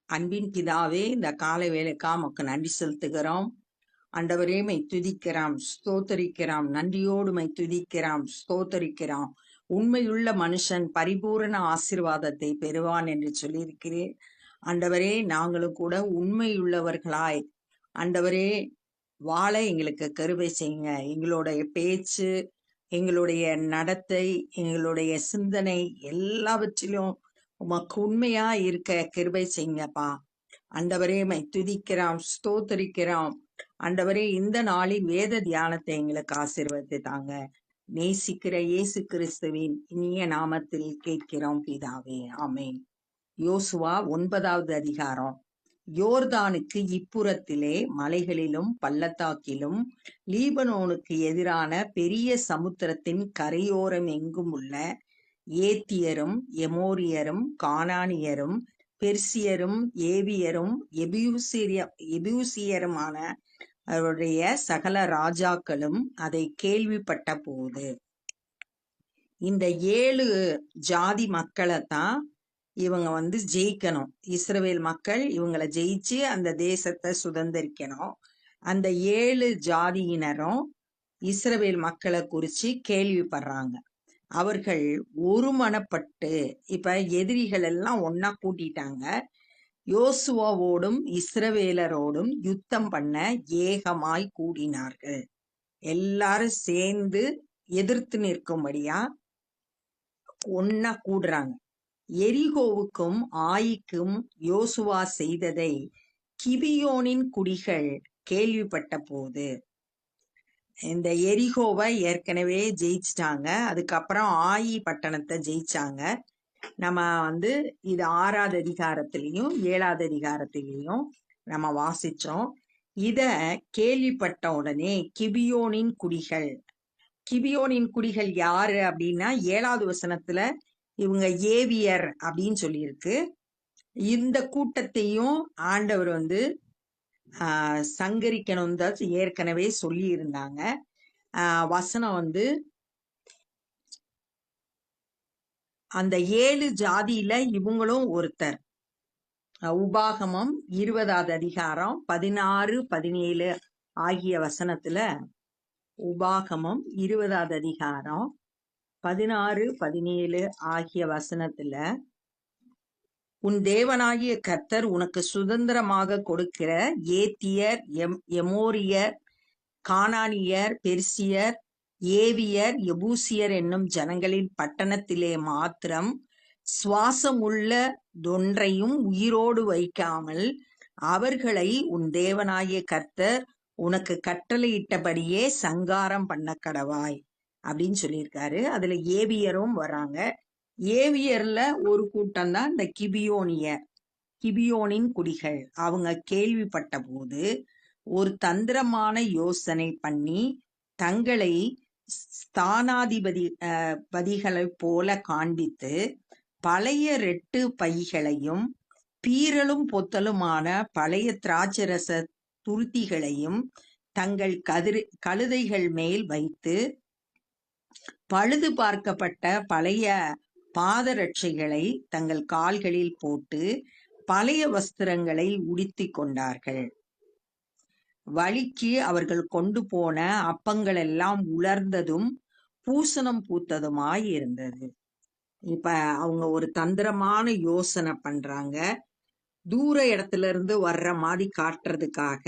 அன்பின் பிதாவே, இந்த காலை வேலைக்கா உமக்கு நன்றி செலுத்துகிறோம். ஆண்டவரே, மை துதிக்கிறோம், ஸ்தோத்தரிக்கிறோம். நன்றியோடு மை துதிக்கிறோம், ஸ்தோத்தரிக்கிறோம். உண்மையுள்ள மனுஷன் பரிபூரண ஆசீர்வாதத்தை பெறுவான் என்று சொல்லியிருக்கிறேன். ஆண்டவரே, நாங்களும் கூட உண்மையுள்ளவர்களாய் ஆண்டவரே வாழ எங்களுக்கு கிருபை செய்யுங்க. எங்களுடைய பேச்சு, எங்களுடைய நடத்தை, எங்களுடைய சிந்தனை எல்லாவற்றிலும் உமக்கு உண்மையா இருக்க கிருபை செய்யுங்கப்பா. ஆண்டவரே, மை துதிக்கிறோம், ஸ்தோத்தரிக்கிறோம். ஆண்டவரே, இந்த நாளின் வேத தியானத்தை எங்களுக்கு ஆசீர்வதித்து தாங்க. நேசிக்கிற இயேசு கிறிஸ்துவின் இனிய நாமத்தில் கேட்கிறோம் பிதாவே, ஆமென். யோசுவா 9வது அதிகாரம். யோர்தானுக்கு இப்புறத்திலே மலைகளிலும் பள்ளத்தாக்கிலும் லீபனோனுக்கு எதிரான பெரிய சமுத்திரத்தின் கரையோரம் எங்கும் உள்ள ஏத்தியரும் எமோரியரும் கானானியரும் பெர்சியரும் ஏவியரும் எபியூசியருமான அவருடைய சகல ராஜாக்களும் அதை கேள்விப்பட்ட போது, இந்த 7 ஜாதி மக்களை தான் இவங்க ஜெயிக்கணும். இஸ்ரவேல் மக்கள் இவங்களை ஜெயிச்சு அந்த தேசத்தை சுதந்திரிக்கணும். அந்த 7 ஜாதியினரும் இஸ்ரவேல் மக்களை குறிச்சு கேள்விப்படுறாங்க. அவர்கள் ஒருமனப்பட்டு இப்ப எதிரிகள் எல்லாம் ஒன்னா கூட்டிட்டாங்க. யோசுவாவோடும் இஸ்ரவேலரோடும் யுத்தம் பண்ண ஏகமாய் கூடினார்கள். எல்லாரும் சேர்ந்து எதிர்த்து நிற்கும்படியா ஒன்னா கூடுறாங்க. எரிகோவுக்கும் ஆயிக்கும் யோசுவா செய்ததை கிபியோனின் குடிகள் கேள்விப்பட்ட போது, இந்த எரிகோவை ஏற்கனவே ஜெயிச்சிட்டாங்க. அதுக்கப்புறம் ஆயி பட்டணத்தை ஜெயிச்சாங்க. நம்ம இது 6வது அதிகாரத்திலையும் 7வது அதிகாரத்திலையும் நம்ம வாசிச்சோம். இத கேள்விப்பட்ட உடனே கிபியோனின் குடிகள் யாரு அப்படின்னா 7வது வசனத்துல இவங்க ஏவியர் அப்படின்னு சொல்லியிருக்கு. இந்த கூட்டத்தையும் ஆண்டவர் சங்கரிக்கணும் தான் ஏற்கனவே சொல்லி இருந்தாங்க. வசனம் அந்த 7 ஜாதியில இவங்களும் ஒருத்தர். உபாகமம் 20வது அதிகாரம் 16, 17 ஆகிய வசனத்துல, உபாகமம் 20வது அதிகாரம் 16, 17 ஆகிய வசனத்துல, உன் தேவனாகிய கர்த்தர் உனக்கு சுதந்திரமாக கொடுக்கிற ஏத்தியர், எமோரியர், கானானியர், பெர்சியர், ஏவியர், எபூசியர் என்னும் ஜனங்களின் பட்டணத்திலே மாத்திரம் சுவாசம் உள்ள தொன்றையும் உயிரோடு வைக்காமல் அவர்களை உன் தேவனாகிய கர்த்தர் உனக்கு கட்டளையிட்டபடியே சங்காரம் பண்ண கடவாய் அப்படின்னு சொல்லியிருக்காரு. அதுல ஏவியரும் வராங்க. ஏவியர்ல ஒரு கூட்டம் தான் இந்த கிபியோனின் குடிகள். அவங்க கேள்விப்பட்ட போது ஒரு தந்திரமான யோசனை பண்ணி தங்களை ஸ்தானாதிபதிகளை போல காண்பித்து பழைய 2 பைகளையும் பீரலும் பொத்தலுமான பழைய திராட்சரச துருத்திகளையும் தங்கள் கழுதைகள் மேல் வைத்து பழுது பார்க்கப்பட்ட பழைய பாதரட்சைகளை தங்கள் கால்களில் போட்டு பழைய வஸ்திரங்களை உடுத்தி கொண்டார்கள். வழிக்கு அவர்கள் கொண்டு போன அப்பங்கள் எல்லாம் உலர்ந்ததும் பூசணம் பூத்ததுமாய் இருந்தது. இப்ப அவங்க ஒரு தந்திரமான யோசனை பண்றாங்க. தூர இடத்துல இருந்து வர்ற மாதிரி காட்டுறதுக்காக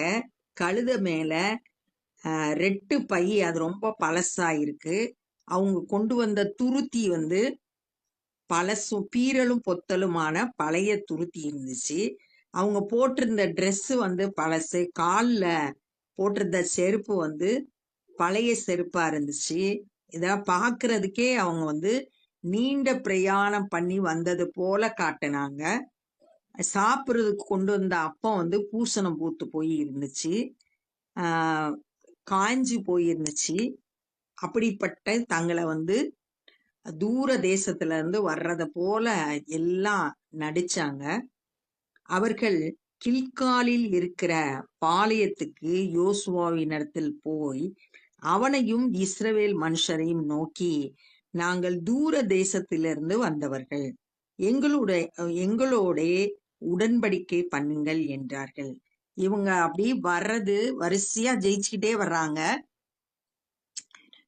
கழுத மேல 2 பை, அது ரொம்ப பழசா இருக்கு. அவங்க கொண்டு வந்த துருத்தி பழசும் பீரலும் பொத்தலுமான பழைய துருத்தி இருந்துச்சு. அவங்க போட்டிருந்த ட்ரெஸ் பழசு, கால்ல போட்டிருந்த செருப்பு பழைய செருப்பா இருந்துச்சு. இத பாக்குறதுக்கே அவங்க நீண்ட பிரயாணம் பண்ணி வந்தது போல காட்டினாங்க. சாப்பிட்றதுக்கு கொண்டு வந்த அப்பம் பூசணம் பூத்து போய் இருந்துச்சு, காஞ்சி போயிருந்துச்சு. அப்படிப்பட்ட தங்களை தூர தேசத்துல இருந்து வர்றத போல எல்லாம் நடிச்சாங்க. அவர்கள் கில்காலில் இருக்கிற பாளையத்துக்கு யோசுவாவினிடத்தில் போய் அவனையும் இஸ்ரவேல் மனுஷரையும் நோக்கி, நாங்கள் தூர தேசத்திலிருந்து வந்தவர்கள், எங்களோட உடன்படிக்கை பண்ணுங்கள் என்றார்கள். இவங்க அப்படி வர்றது வரிசையா ஜெயிச்சுக்கிட்டே வர்றாங்க.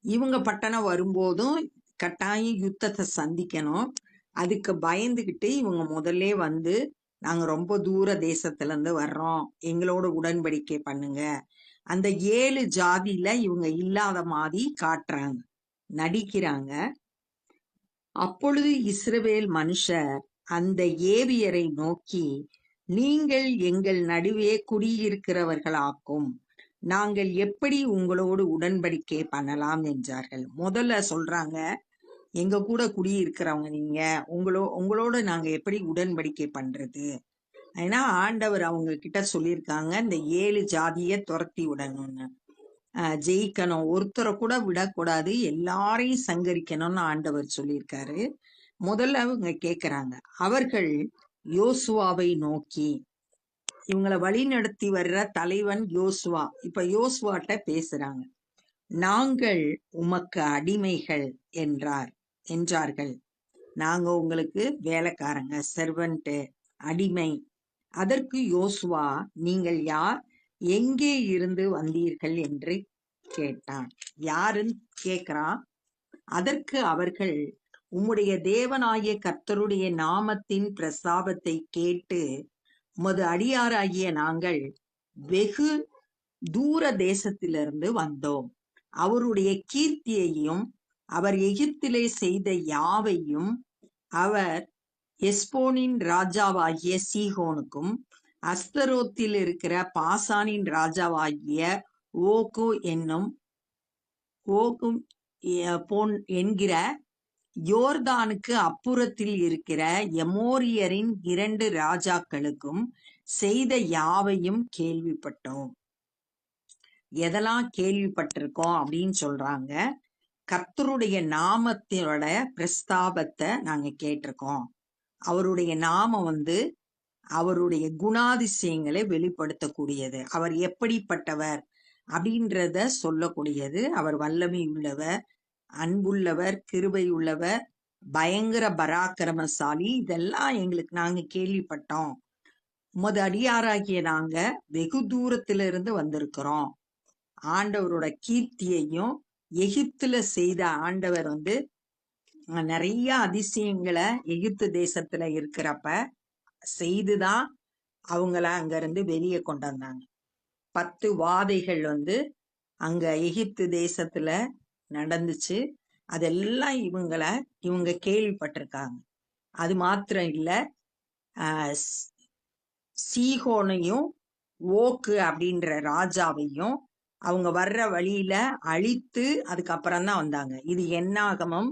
இவங்க பட்டணம் வரும்போதும் கட்டாயம் யுத்தத்தை சந்திக்கணும். அதுக்கு பயந்துகிட்டு இவங்க முதல்ல வந்து, நாங்க ரொம்ப தூர தேசத்துல இருந்து வர்றோம், எங்களோட உடன்படிக்கை பண்ணுங்க. அந்த 7 ஜாதியில இவங்க இல்லாத மாதிரி காட்டுறாங்க, நடிக்கிறாங்க. அப்பொழுது இஸ்ரவேல் மனுஷர் அந்த ஏவியரை நோக்கி, நீங்கள் எங்கள் நடுவே குடியிருக்கிறவர்களாக்கும், நாங்கள் எப்படி உங்களோடு உடன்படிக்கை பண்ணலாம் என்றார்கள். முதல்ல சொல்றாங்க, எங்க கூட குடியிருக்கிறவங்க நீங்க, உங்களோட நாங்க எப்படி உடன்படிக்கை பண்றது? ஏன்னா ஆண்டவர் அவங்க கிட்ட சொல்லியிருக்காங்க, இந்த 7 ஜாதியை துரத்தி விடணும்னு, ஜெயிக்கணும், ஒருத்தரை கூட விடக்கூடாது, எல்லாரையும் சங்கரிக்கணும்னு ஆண்டவர் சொல்லியிருக்காரு. முதல்ல அவங்க கேக்குறாங்க. அவர்கள் யோசுவாவை நோக்கி, இவங்களை வழி நடத்தி வர்ற தலைவன் யோசுவா, இப்ப யோசுவாட்ட பேசுறாங்க. நாங்கள் உமக்கு அடிமைகள் என்றார்கள். நாங்க உங்களுக்கு வேலைக்காரங்க, செர்வன்ட், அடிமை. அதற்கு யோசுவா, நீங்கள் யார், எங்கே இருந்து வந்தீர்கள் என்று கேட்டான். யாருன்னு கேக்குறான். அதற்கு அவர்கள், உம்முடைய தேவனாகிய கர்த்தருடைய நாமத்தின் பிரஸ்தாபத்தை கேட்டு உமது அடியாராகிய நாங்கள் வெகு தூர தேசத்திலிருந்து வந்தோம். அவருடைய கீர்த்தியையும் அவர் எகிப்திலே செய்த யாவையும் அவர் எஸ்போனின் ராஜாவாகிய சீகோனுக்கும் அஸ்தரோத்தில் இருக்கிற பாசானின் ராஜாவாகிய ஓகும் என்கிற யோர்தானுக்கு அப்புறத்தில் இருக்கிற எமோரியரின் 2 ராஜாக்களுக்கும் செய்த யாவையும் கேள்விப்பட்டோம். எதெல்லாம் கேள்விப்பட்டிருக்கோம் அப்படின்னு சொல்றாங்க. கர்த்தருடைய நாமத்தோட பிரஸ்தாபத்தை நாங்க கேட்டிருக்கோம். அவருடைய நாமம் வந்து அவருடைய குணாதிசயங்களை வெளிப்படுத்தக்கூடியது. அவர் எப்படிப்பட்டவர் அப்படின்றத சொல்லக்கூடியது. அவர் வல்லமை உள்ளவர், அன்புள்ளவர், கிருபை உள்ளவர், பயங்கர பராக்கிரமசாலி. இதெல்லாம் எங்களுக்கு நாங்க கேள்விப்பட்டோம். உமது அடியாராகிய நாங்க வெகு தூரத்திலிருந்து வந்திருக்கிறோம். ஆண்டவரோட கீர்த்தியையும் எகிப்துல செய்த ஆண்டவர் வந்து நிறைய அதிசயங்களை எகிப்து தேசத்துல இருக்கிறப்ப செய்துதான் அவங்கள அங்க இருந்து வெளியே கொண்டு வந்தாங்க. 10 வாதைகள் வந்து அங்க எகிப்து தேசத்துல நடந்துச்சு. அதெல்லாம் இவங்க கேள்விப்பட்டிருக்காங்க. அது மாத்திரம் இல்ல, சீகோனையும் ஓக்கு அப்படின்ற ராஜாவையும் அவங்க வர்ற வழியில அழித்து அதுக்கப்புறம் தான் வந்தாங்க. இது என்னாகமம்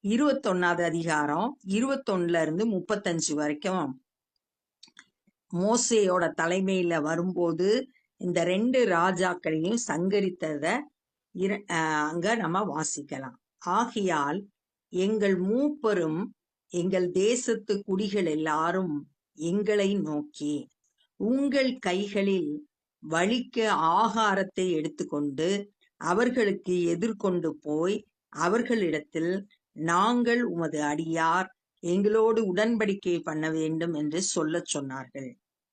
21வது அதிகாரம் 21ல இருந்து 35 வரைக்கும் மோசேயோட தலைமையில வரும்போது இந்த 2 ராஜாக்களையும் சங்கரித்தத அங்க நம்ம வாசிக்கலாம். ஆகையால் எங்கள் மூப்பரும் எங்கள் தேசத்து குடிகள் எல்லாரும் எங்களை நோக்கி, உங்கள் கைகளில் வழிக்க ஆகாரத்தை எடுத்துக்கொண்டு அவர்களுக்கு எதிர்கொண்டு போய் அவர்களிடத்தில், நாங்கள் உமது அடியார், எங்களோடு உடன்படிக்கை பண்ண வேண்டும் என்று சொல்ல சொன்னார்கள்.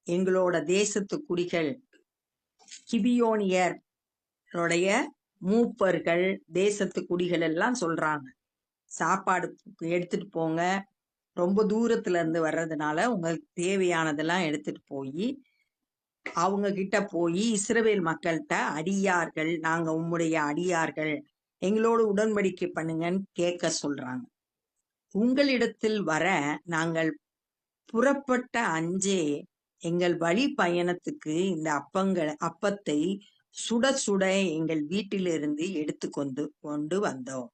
எங்களோட தேசத்து குடிகள் கிபியோனியருடைய மூப்பர்கள், தேசத்து குடிகள் எல்லாம் சொல்றாங்க, சாப்பாடு எடுத்துட்டு போங்க, ரொம்ப தூரத்துல இருந்து வர்றதுனால உங்களுக்கு தேவையானதெல்லாம் எடுத்துட்டு போய் அவங்க கிட்ட போய் இஸ்ரவேல் மக்கள்கிட்ட, அடியார்கள், நாங்க உம்முடைய அடியார்கள், எங்களோடு உடன்படிக்கை பண்ணுங்கன்னு கேட்க சொல்றாங்க. உங்களிடத்தில் வர நாங்கள் புறப்பட்ட அஞ்சே எங்கள் வழி பயணத்துக்கு இந்த அப்பத்தை சுட சுட எங்கள் வீட்டிலிருந்து எடுத்து கொண்டு வந்தோம்.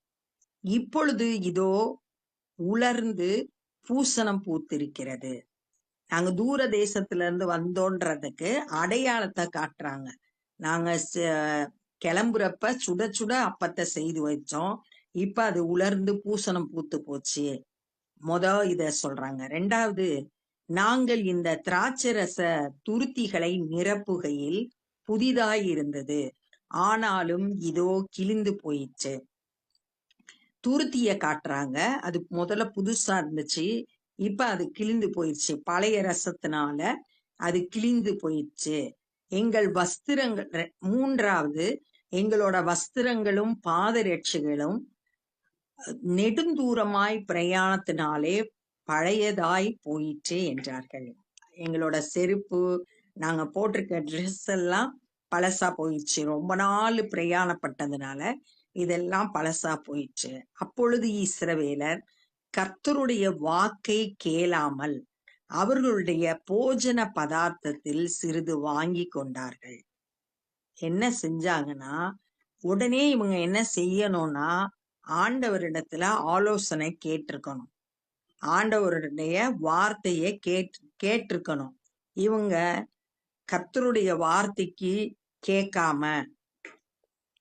இப்பொழுது இதோ உலர்ந்து பூசணம் பூத்திருக்கிறது. நாங்க தூர தேசத்துல இருந்து வந்தோன்றதுக்கு அடையாளத்தை காட்டுறாங்க. நாங்க கிளம்புறப்ப சுட சுட அப்பத்தை செய்து வச்சோம், இப்ப அது உலர்ந்து பூசணம் பூத்து போச்சு. இத சொல்றாங்க. 2வது, நாங்கள் இந்த திராட்சரச துருத்திகளை நிரப்புகையில் புதிதாய் இருந்தது, ஆனாலும் இதோ கிழிந்து போயிடுச்சு. துருத்திய காட்டுறாங்க. அது முதல்ல புதுசா இருந்துச்சு, இப்ப அது கிழிந்து போயிடுச்சு. பழைய ரசத்தினால அது கிழிந்து போயிடுச்சு. எங்கள் வஸ்திரங்கள் மூன்றாவது, எங்களோட வஸ்திரங்களும் பாதரட்சைகளும் நெடுந்தூரமாய் பிரயாணத்தினாலே பழையதாய் போயிற்று என்றார்கள். எங்களோட செருப்பு, நாங்க போட்டிருக்க ட்ரெஸ் எல்லாம் பழசா போயிடுச்சு. ரொம்ப நாள் பிரயாணப்பட்டதுனால இதெல்லாம் பழசா போயிடுச்சு. அப்பொழுது இஸ்ரவேலர் கர்த்தருடைய வாக்கை கேளாமல் அவர்களுடைய போஜன பதார்த்தத்தில் சிறிது வாங்கி கொண்டார்கள். என்ன செஞ்சாங்கன்னா, உடனே இவங்க என்ன செய்யணும்னா, ஆண்டவரிடத்துல ஆலோசனை கேட்டிருக்கணும். ஆண்டவருடைய வார்த்தையை கேட்டிருக்கணும். இவங்க கர்த்தருடைய வார்த்தைக்கு கேட்காம,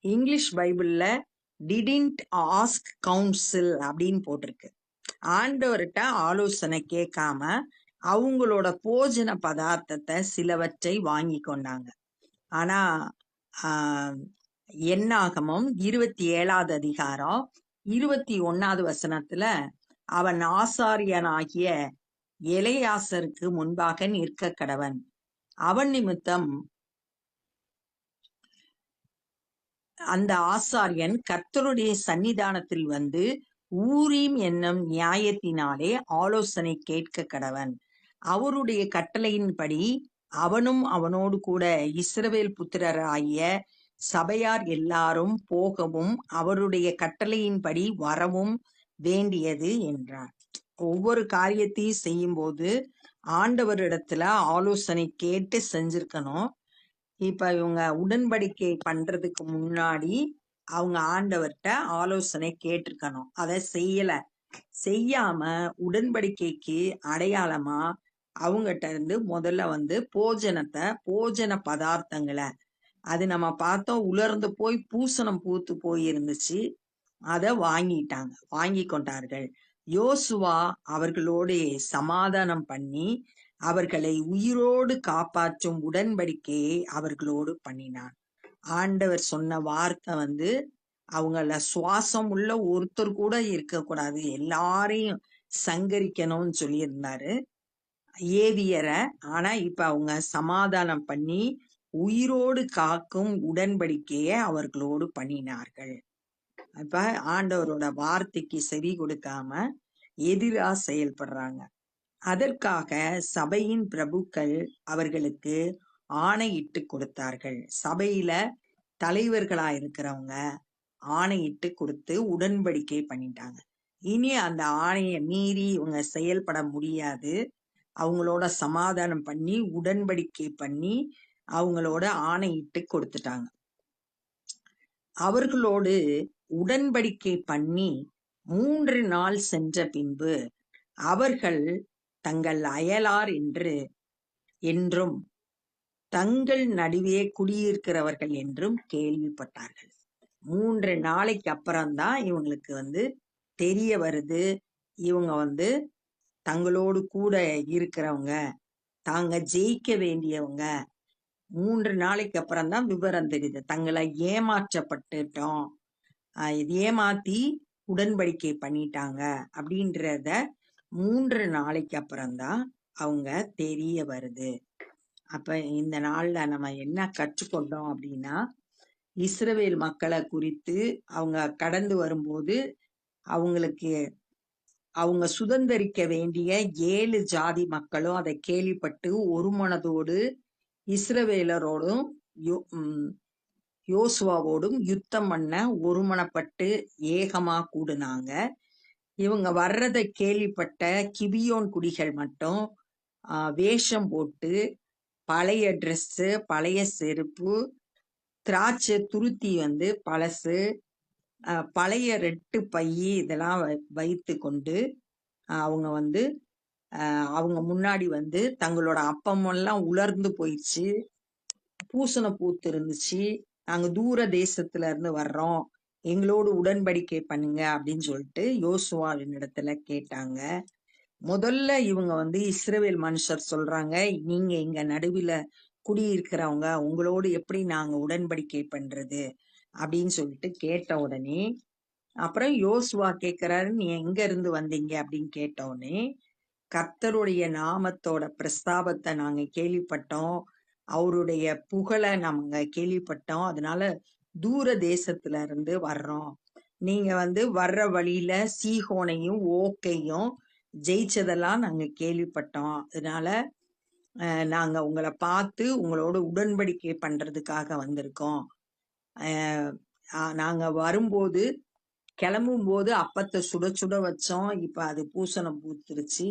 இங்கிலீஷ் பைபிள்ல டிடின்ட் ஆஸ்க் கவுன்சில் அப்படின்னு போட்டிருக்கு. ஆண்டவர்கிட்ட ஆலோசனை கேட்காம அவங்களோட போஜன பதார்த்தத்தை சிலவற்றை வாங்கி கொண்டாங்க. ஆனா என்னாகமம் 27வது அதிகாரம் 21வது வசனத்துல, அவன் ஆசாரியனாகிய எலெயாசருக்கு முன்பாக நிற்க கடவன், அவன் நிமித்தம் அந்த ஆசாரியன் கர்த்தருடைய சன்னிதானத்தில் வந்து ஊரீம் என்னும் நியாயத்தினாலே ஆலோசனை கேட்க கடவன். அவருடைய கட்டளையின்படி அவனும் அவனோடு கூட இஸ்ரவேல் புத்திரராகிய சபையார் எல்லாரும் போகவும் அவருடைய கட்டளையின்படி வரவும் வேண்டியது என்றார். ஒவ்வொரு காரியத்தையும் செய்யும் போது ஆண்டவரிடத்துல ஆலோசனை கேட்டு செஞ்சிருக்கணும். இப்ப இவங்க உடன்படிக்கை பண்றதுக்கு முன்னாடி அவங்க ஆண்டவர்கிட்ட ஆலோசனை கேட்டிருக்கணும். அதை செய்யாம உடன்படிக்கைக்கு அடையாளமா அவங்ககிட்ட இருந்து முதல்ல வந்து போஜன பதார்த்தங்களை, அது நம்ம பார்த்தோம், உலர்ந்து போய் பூசணம் பூத்து போய் இருந்துச்சு. அதை வாங்கி கொண்டார்கள். யோசுவா அவர்களோடு சமாதானம் பண்ணி அவர்களை உயிரோடு காப்பாற்றும் உடன்படிக்கையை அவர்களோடு பண்ணினான். ஆண்டவர் சொன்ன வார்த்தை வந்து, அவங்கள சுவாசம் உள்ள ஒருத்தர் கூட இருக்கக்கூடாது, எல்லாரையும் சங்கரிக்கணும்னு சொல்லியிருந்தாரு ஏவியரை. ஆனா இப்ப அவங்க சமாதானம் பண்ணி உயிரோடு காக்கும் உடன்படிக்கையை அவர்களோடு பண்ணினார்கள். அப்ப ஆண்டவரோட வார்த்தைக்கு செவி கொடுக்காம எதிரா செயல்படுறாங்க. அதற்காக சபையின் பிரபுக்கள் அவர்களுக்கு ஆணையிட்டு கொடுத்தார்கள். சபையில தலைவர்களா இருக்கிறவங்க ஆணையிட்டு கொடுத்து உடன்படிக்கை பண்ணிட்டாங்க. இனி அந்த ஆணையை மீறி இவங்க செயல்பட முடியாது. அவங்களோட சமாதானம் பண்ணி உடன்படிக்கை பண்ணி அவங்களோட ஆணையிட்டு கொடுத்துட்டாங்க. அவர்களோடு உடன்படிக்கை பண்ணி 3 நாள் சென்ற பின்பு அவர்கள் தங்கள் அயலார் என்றும் தங்கள் நடுவே குடியிருக்கிறவர்கள் என்றும் கேள்விப்பட்டார்கள். 3 நாளைக்கு அப்புறம்தான் இவங்களுக்கு வந்து தெரிய வருது, இவங்க வந்து தங்களோடு கூட இருக்கிறவங்க, தாங்க ஜெயிக்க வேண்டியவங்க. 3 நாளைக்கு அப்புறம்தான் விவரம் தெரியுது, தங்களை ஏமாற்றப்பட்டுட்டோம், ஏமாத்தி உடன்படிக்கை பண்ணிட்டாங்க அப்படின்றத 3 நாளைக்கு அப்புறம்தான் அவங்க தெரிய வருது. அப்ப இந்த நாள்ல நம்ம என்ன கற்றுக்கொண்டோம் அப்படின்னா, இஸ்ரவேல் மக்களை குறித்து அவங்க கடந்து வரும்போது அவங்களுக்கு அவங்க சுதந்திரிக்க வேண்டிய 7 ஜாதி மக்களும் அதை கேள்விப்பட்டு ஒரு மனதோடு இஸ்ரவேலரோடும் யோசுவாவோடும் யுத்தம் பண்ண ஒருமனப்பட்டு ஏகமா கூடுனாங்க. இவங்க வர்றதை கேள்விப்பட்ட கிபியோன் குடிகள் மட்டும் வேஷம் போட்டு பழைய ட்ரெஸ்ஸு, பழைய செருப்பு, திராட்சை துருத்தி வந்து பழசு, பழைய ரெட்டு பை இதெல்லாம் வைத்து கொண்டு அவங்க வந்து அவங்க முன்னாடி வந்து தங்களோட அப்பமெல்லாம் உலர்ந்து போயிடுச்சு, பூசண பூத்து இருந்துச்சு, நாங்க தூர தேசத்துல இருந்து வர்றோம், எங்களோடு உடன்படிக்கை பண்ணுங்க அப்படின்னு சொல்லிட்டு யோசுவாவின் இடத்துல கேட்டாங்க. முதல்ல இவங்க வந்து இஸ்ரவேல் மனுஷர் சொல்றாங்க, நீங்க எங்க நடுவில் குடியிருக்கிறவங்க, உங்களோடு எப்படி நாங்க உடன்படிக்கை பண்றது அப்படின்னு சொல்லிட்டு கேட்ட உடனே, அப்புறம் யோசுவா கேட்கிறாரு, நீ எங்க இருந்து வந்தீங்க அப்படின்னு கேட்ட உடனே கர்த்தருடைய நாமத்தோட பிரஸ்தாபத்தை நாங்க கேள்விப்பட்டோம். அவருடைய புகழை நாங்க கேள்விப்பட்டோம். அதனால தூர தேசத்துல இருந்து வர்றோம். நீங்க வர்ற வழியில சீகோனையும் ஓக்கையும் ஜெயிச்சதெல்லாம் நாங்க கேள்விப்பட்டோம். அதனால நாங்க உங்களை பார்த்து உங்களோட உடன்படிக்கை பண்றதுக்காக வந்திருக்கோம். நாங்க வரும்போது கிளம்பும் போது அப்பத்தை சுட சுட வச்சோம். இப்ப அது பூசணம் பூத்துருச்சு.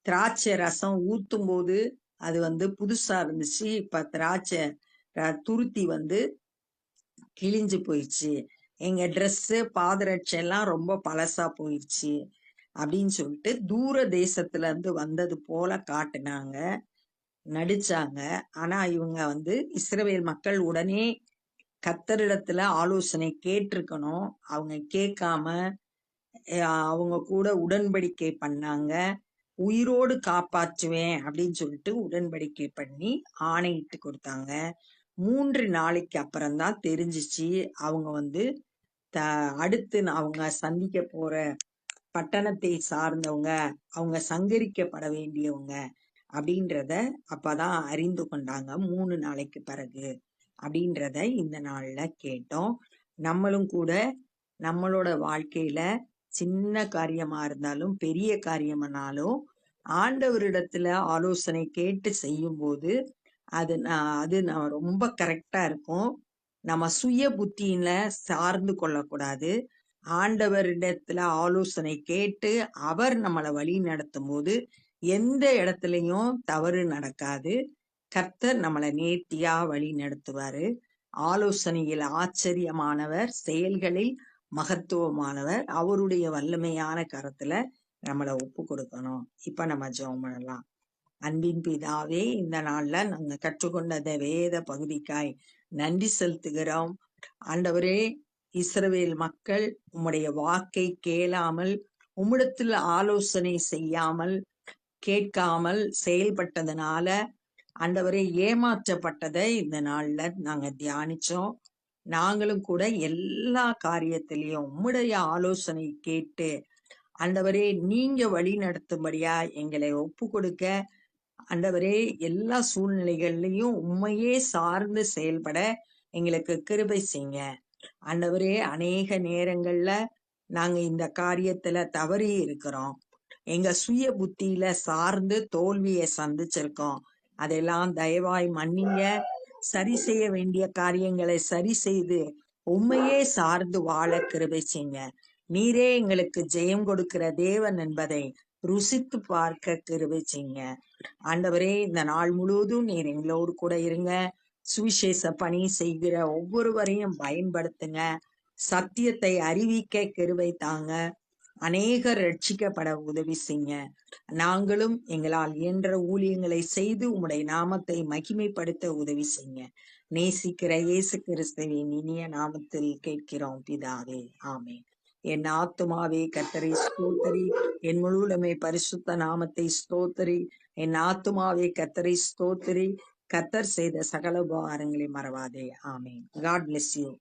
திராட்சை ரசம் ஊத்தும் போது அது புதுசா இருந்துச்சு. இப்ப திராட்சை துருத்தி கிழிஞ்சு போயிடுச்சு. எங்க ட்ரெஸ்ஸு பாதரட்சை எல்லாம் ரொம்ப பழசா போயிடுச்சு அப்படின்னு சொல்லிட்டு தூர தேசத்துல இருந்து வந்தது போல காட்டுனாங்க, நடிச்சாங்க. ஆனா இவங்க இஸ்ரவேல் மக்கள் உடனே கர்த்தரிடத்துல ஆலோசனை கேட்டிருக்கணும். அவங்க கேட்காம அவங்க கூட உடன்படிக்கை பண்ணாங்க. உயிரோடு காப்பாற்றுவேன் அப்படின்னு சொல்லிட்டு உடன்படிக்கை பண்ணி ஆணையிட்டு கொடுத்தாங்க. 3 நாளைக்கு அப்புறம்தான் தெரிஞ்சிச்சு அவங்க அடுத்து அவங்க சந்திக்க போற பட்டணத்தை சார்ந்தவங்க, அவங்க சங்கரிக்கப்பட வேண்டியவங்க அப்படின்றத அப்பதான் அறிந்து கொண்டாங்க. 3 நாளைக்கு பிறகு அப்படின்றத இந்த நாள்ல கேட்டோம். நம்மளும் கூட நம்மளோட வாழ்க்கையில சின்ன காரியமா இருந்தாலும் பெரிய காரியமானாலும் ஆண்டவரிடத்துல ஆலோசனை கேட்டு செய்யும் போது அது நான் ரொம்ப கரெக்டா இருக்கும். நம்ம சுய புத்தியில சார்ந்து கொள்ளக்கூடாது. ஆண்டவரிடத்துல ஆலோசனை கேட்டு அவர் நம்மளை வழி நடத்தும் போது எந்த இடத்துலயும் தவறு நடக்காது. கர்த்தர் நம்மளை நேர்த்தியா வழி நடத்துவாரு. ஆலோசனையில் ஆச்சரியமானவர், செயல்களில் மகத்துவமானவர். அவருடைய வல்லமையான கரத்துல நம்மளை ஒப்பு கொடுக்கணும். இப்ப நம்ம ஜெபம் பண்ணலாம். அன்பின் பிதாவே, இந்த நாள்ல நாங்க கற்றுக்கொண்ட வேத பகுதிக்காய் நன்றி செலுத்துகிறோம். ஆண்டவரே, இஸ்ரவேல் மக்கள் உம்முடைய வாக்கை கேளாமல், உம்மிடத்தில் ஆலோசனை செய்யாமல், கேட்காமல் செயல்பட்டதுனால ஆண்டவரே ஏமாற்றப்பட்டதை இந்த நாள்ல நாங்க தியானிச்சோம். நாங்களும் கூட எல்லா காரியத்திலையும் உம்முடைய ஆலோசனை கேட்டு ஆண்டவரே நீங்க வழி நடத்தும்படியா எங்களை ஒப்பு கொடுக்க, ஆண்டவரே எல்லா சூழ்நிலைகள்லயும் உண்மையே சார்ந்து செயல்பட எங்களுக்கு கிருபை செய்யுங்க. ஆண்டவரே, அநேக நேரங்கள்ல நாங்க இந்த காரியத்துல தவறி இருக்கிறோம். எங்க சுய புத்தியில சார்ந்து தோல்வியை சந்திச்சிருக்கோம். அதெல்லாம் தயவாய் மன்னிங்க. சரி செய்ய வேண்டிய காரியங்களை சரி செய்து உண்மையே சார்ந்து வாழ கிருபை செய்யுங்க. நீரே எங்களுக்கு ஜெயம் கொடுக்கிற தேவன் என்பதை ருசித்து பார்க்க கிருபை செய்யுங்க. ஆண்டவரே, இந்த நாள் முழுவதும் நீர் எங்களோடு கூட இருங்க. சுவிசேஷ பணி செய்கிற ஒவ்வொருவரையும் பயன்படுத்துங்க. சத்தியத்தை அறிவிக்க கிருபை தாங்க. அநேகர் ரட்சிக்கப்பட உதவி செய்யுங்க. நாங்களும் எங்களால் இயன்ற ஊழியங்களை செய்து உம்முடைய நாமத்தை மகிமைப்படுத்த உதவி செய்யுங்க. நேசிக்கிற இயேசு கிறிஸ்துவின் இனிய நாமத்தில் கேட்கிறோம் பிதாவே, ஆமென். என் ஆத்துமாவே கர்த்தரை ஸ்தோத்திரி, என் முழுவதுமே பரிசுத்த நாமத்தை ஸ்தோத்திரி. என் ஆத்துமாவே கர்த்தரை ஸ்தோத்திரி, கர்த்தர் செய்த சகல உபகாரங்களை மறவாதே. ஆமென். God bless you.